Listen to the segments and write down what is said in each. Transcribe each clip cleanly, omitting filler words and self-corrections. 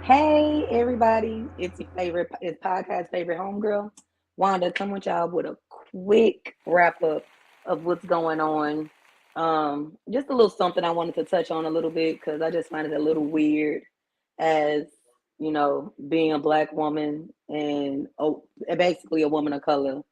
Hey everybody, it's podcast favorite homegirl, Wanda, come with y'all with a quick wrap up of what's going on. Just a little something I wanted to touch on a little bit because I just find it a little weird as being a black woman and basically a woman of color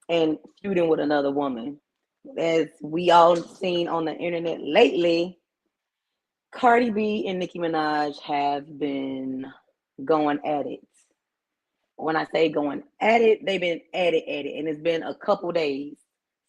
and feuding with another woman. As we all seen on the internet lately, Cardi B and Nicki Minaj have been going at it. When I say going at it, they've been at it, and it's been a couple days.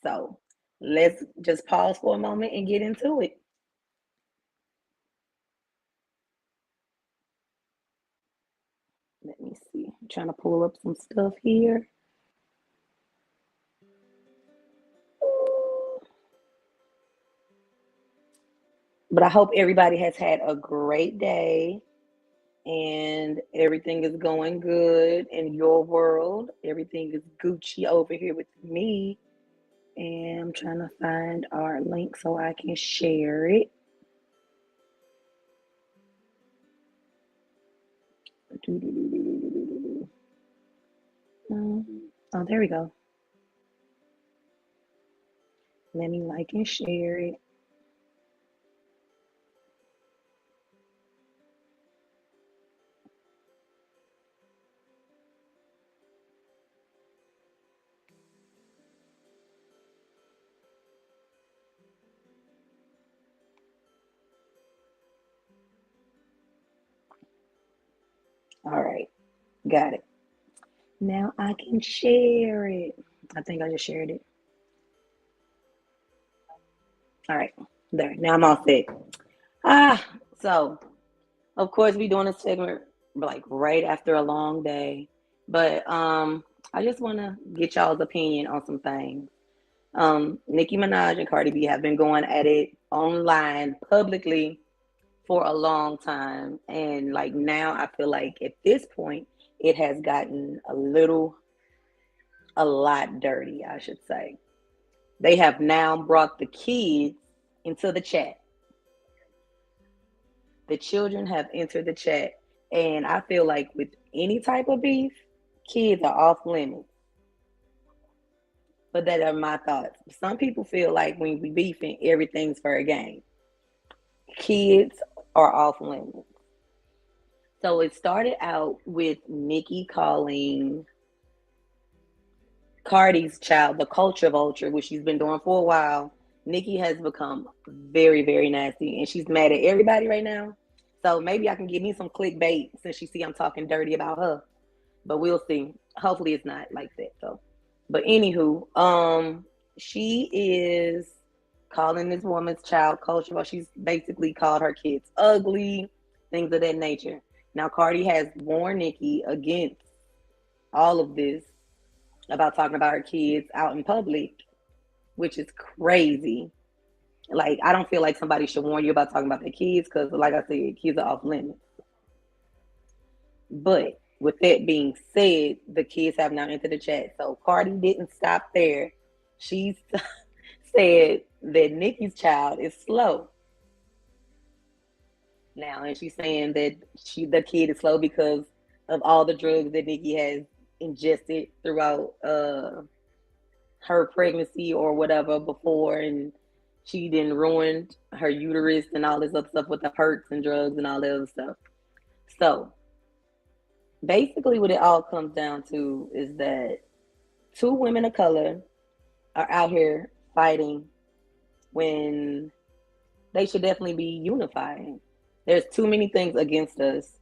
So let's just pause for a moment and get into it. Let me see. I'm trying to pull up some stuff here. But I hope everybody has had a great day and everything is going good in your world. Everything is Gucci over here with me. And I'm trying to find our link so I can share it. Oh, there we go. Let me like and share it. All right, got it. Now I can share it. I think I just shared it. All right, there. Now I'm all set. Ah, so of course we doing a segment like right after a long day, but I just want to get y'all's opinion on some things. Nicki Minaj and Cardi B have been going at it online publicly for a long time, and like now I feel like at this point it has gotten a lot dirty, I should say. They have now brought the kids into the chat. The children have entered the chat, and I feel like with any type of beef, kids are off limits. But that are my thoughts. Some people feel like when we beefing, everything's for a game. Kids are off limits. So it started out with Nicki calling Cardi's child the culture vulture, which she's been doing for a while. Nicki has become very, very nasty, and she's mad at everybody right now. So maybe I can give me some clickbait since she see I'm talking dirty about her. But we'll see. Hopefully it's not like that though. But anywho, she is calling this woman's child culture. Well, she's basically called her kids ugly, things of that nature. Now Cardi has warned Nicki against all of this about talking about her kids out in public, which is crazy. Like, I don't feel like somebody should warn you about talking about their kids because, like I said, kids are off limits. But with that being said, the kids have now entered the chat. So Cardi didn't stop there. She said that Nicki's child is slow now, and she's saying that the kid is slow because of all the drugs that Nicki has ingested throughout her pregnancy or whatever before, and she didn't ruin her uterus and all this other stuff with the perks and drugs and all that other stuff. So basically, what it all comes down to is that two women of color are out here fighting when they should definitely be unifying. There's too many things against us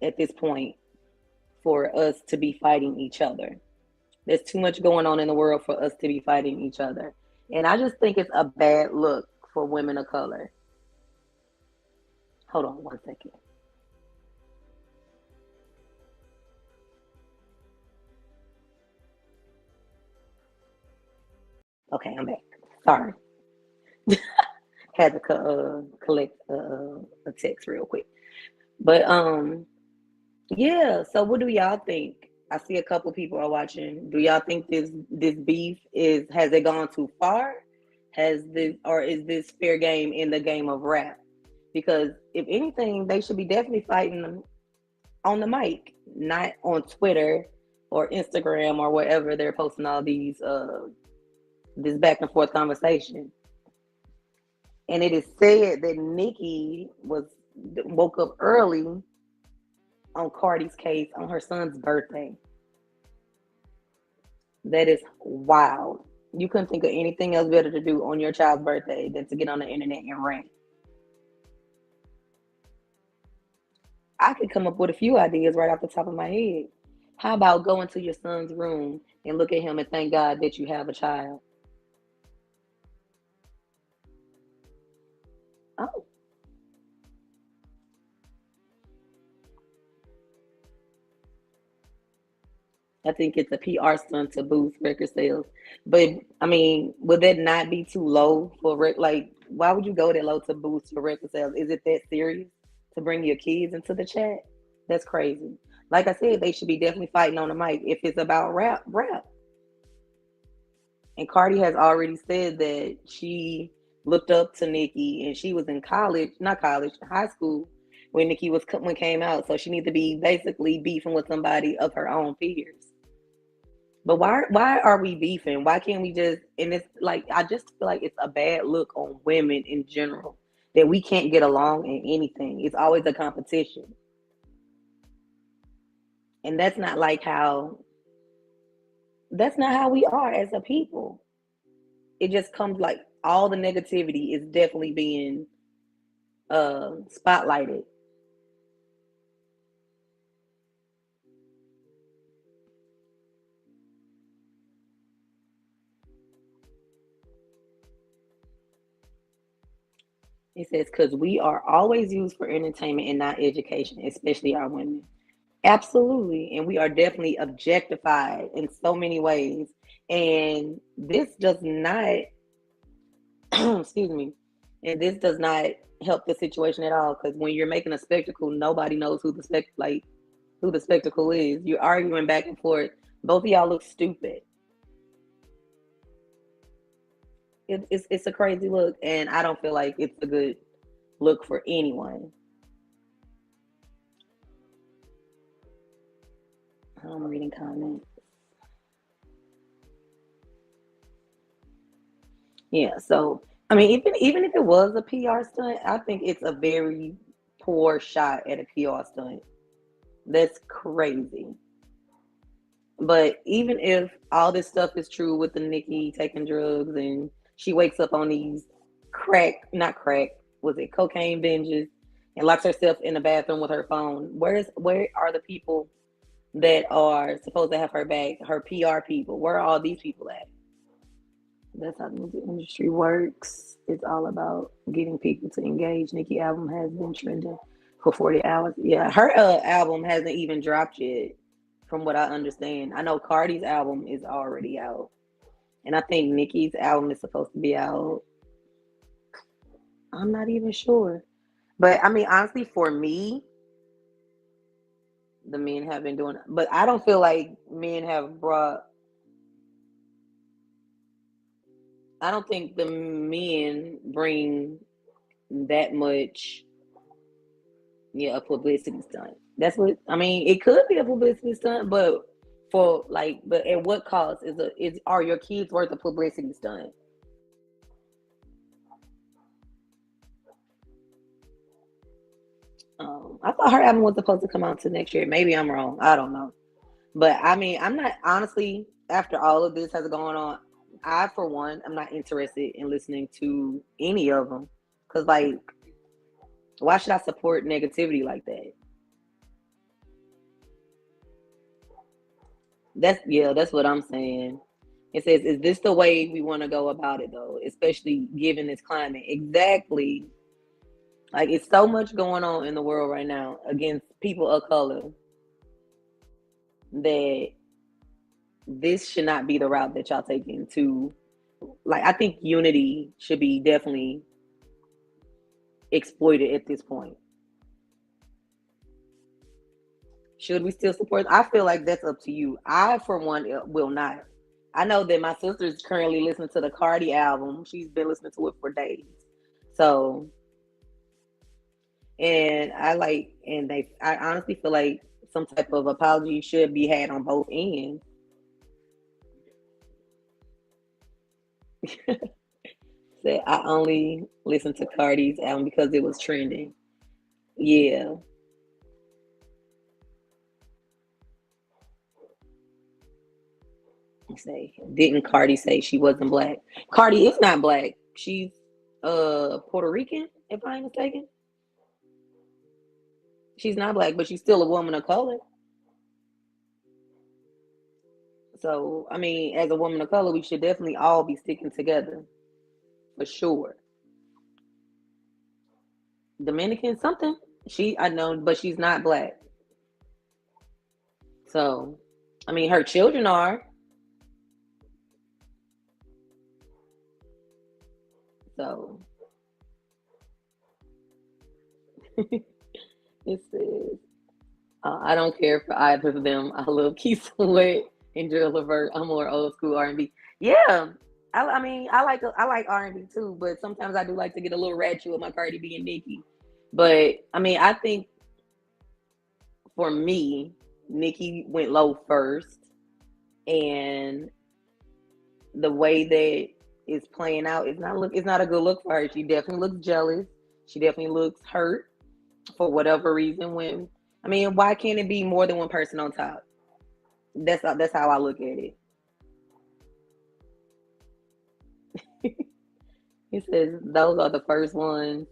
at this point for us to be fighting each other. There's too much going on in the world for us to be fighting each other. And I just think it's a bad look for women of color. Hold on one second. Okay, I'm back. Sorry. Had to collect a text real quick. But yeah, so what do y'all think? I see a couple people are watching. Do y'all think this beef has it gone too far? Has this or is this fair game in the game of rap? Because if anything, they should be definitely fighting on the mic, not on Twitter or Instagram or wherever they're posting all these this back and forth conversation. And it is said that Nikki was woke up early on Cardi's case on her son's birthday. That is wild. You couldn't think of anything else better to do on your child's birthday than to get on the internet and rant. I could come up with a few ideas right off the top of my head. How about go into your son's room and look at him and thank God that you have a child? Oh, I think it's a PR stunt to boost record sales. But I mean, would that not be too low for like? Why would you go that low to boost your record sales? Is it that serious to bring your kids into the chat? That's crazy. Like I said, they should be definitely fighting on the mic. If it's about rap, rap. And Cardi has already said that she looked up to Nicki, and she was in college, not college, high school when Nicki was when came out. So she needs to be basically beefing with somebody of her own peers. But why are we beefing? Why can't we just? And it's like I just feel like it's a bad look on women in general that we can't get along in anything. It's always a competition, and that's not how we are as a people. It just comes like all the negativity is definitely being spotlighted. It says because we are always used for entertainment and not education, especially our women. Absolutely. And we are definitely objectified in so many ways. And this does not, excuse me, and this does not help the situation at all. Because when you're making a spectacle, nobody knows who the spectacle is. You're arguing back and forth. Both of y'all look stupid. It's a crazy look, and I don't feel like it's a good look for anyone. I'm reading comments. Yeah, so I mean, even if it was a PR stunt, I think it's a very poor shot at a PR stunt. That's crazy. But even if all this stuff is true with the Nikki taking drugs and she wakes up on these not crack, was it cocaine binges and locks herself in the bathroom with her phone, where are the people that are supposed to have her back, her PR people? Where are all these people at? That's how the music industry works. It's all about getting people to engage. Nicki album has been trending for 40 hours. Yeah, her album hasn't even dropped yet, from what I understand. I know Cardi's album is already out, and I think Nicki's album is supposed to be out. I'm not even sure, but I mean, honestly, for me, the men have been doing, but I don't feel like men have brought. I don't think the men bring that much. Yeah, a publicity stunt. That's what I mean. It could be a publicity stunt, but but at what cost is are your kids worth a publicity stunt? I thought her album was supposed to come out to next year. Maybe I'm wrong. I don't know. But I mean, I'm not honestly after all of this has gone on. I, for one, am not interested in listening to any of them because, like, why should I support negativity like that? That's what I'm saying. It says, is this the way we want to go about it though? Especially given this climate. Exactly. Like it's so much going on in the world right now against people of color that this should not be the route that y'all taking to like I think unity should be definitely exploited at this point. Should we still support? I feel like that's up to you. I, for one, will not. I know that my sister is currently listening to the Cardi album. She's been listening to it for days. So, and I honestly feel like some type of apology should be had on both ends. Said I only listened to Cardi's album because it was trending. Yeah. Say, didn't Cardi say she wasn't black? Cardi is not black. She's Puerto Rican, if I'm mistaken. She's not black, but she's still a woman of color. So, I mean, as a woman of color, we should definitely all be sticking together for sure. Dominican something. She I know, but she's not black. So, I mean, her children are. So, it says, I don't care for either of them. I love Keith Sweat and Jill Levert. I'm more old school R&B. Yeah, I mean, I like R&B too, but sometimes I do like to get a little ratchet with my Cardi B and Nicki. But I mean, I think for me, Nicki went low first, and the way that it's playing out it's not a good look for her. She definitely looks jealous. She definitely looks hurt for whatever reason. When I mean, why can't it be more than one person on top? That's how I look at it. He says those are the first ones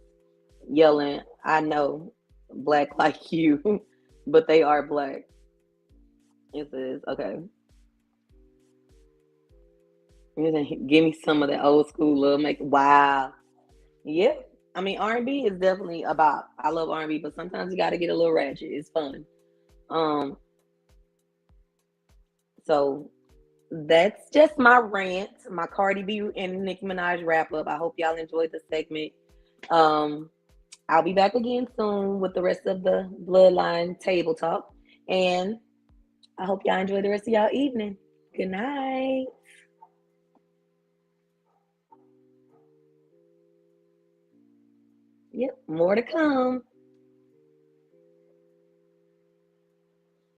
yelling, "I know, black like you," but they are black. It says okay. Give me some of that old school love. Make wow. Yeah. I mean, R&B is definitely about. I love R&B, but sometimes you got to get a little ratchet. It's fun. Um. So that's just my rant, my Cardi B and Nicki Minaj wrap up. I hope y'all enjoyed the segment. Um. I'll be back again soon with the rest of the Bloodline Table Talk, and I hope y'all enjoy the rest of y'all evening. Good night. Yep, more to come.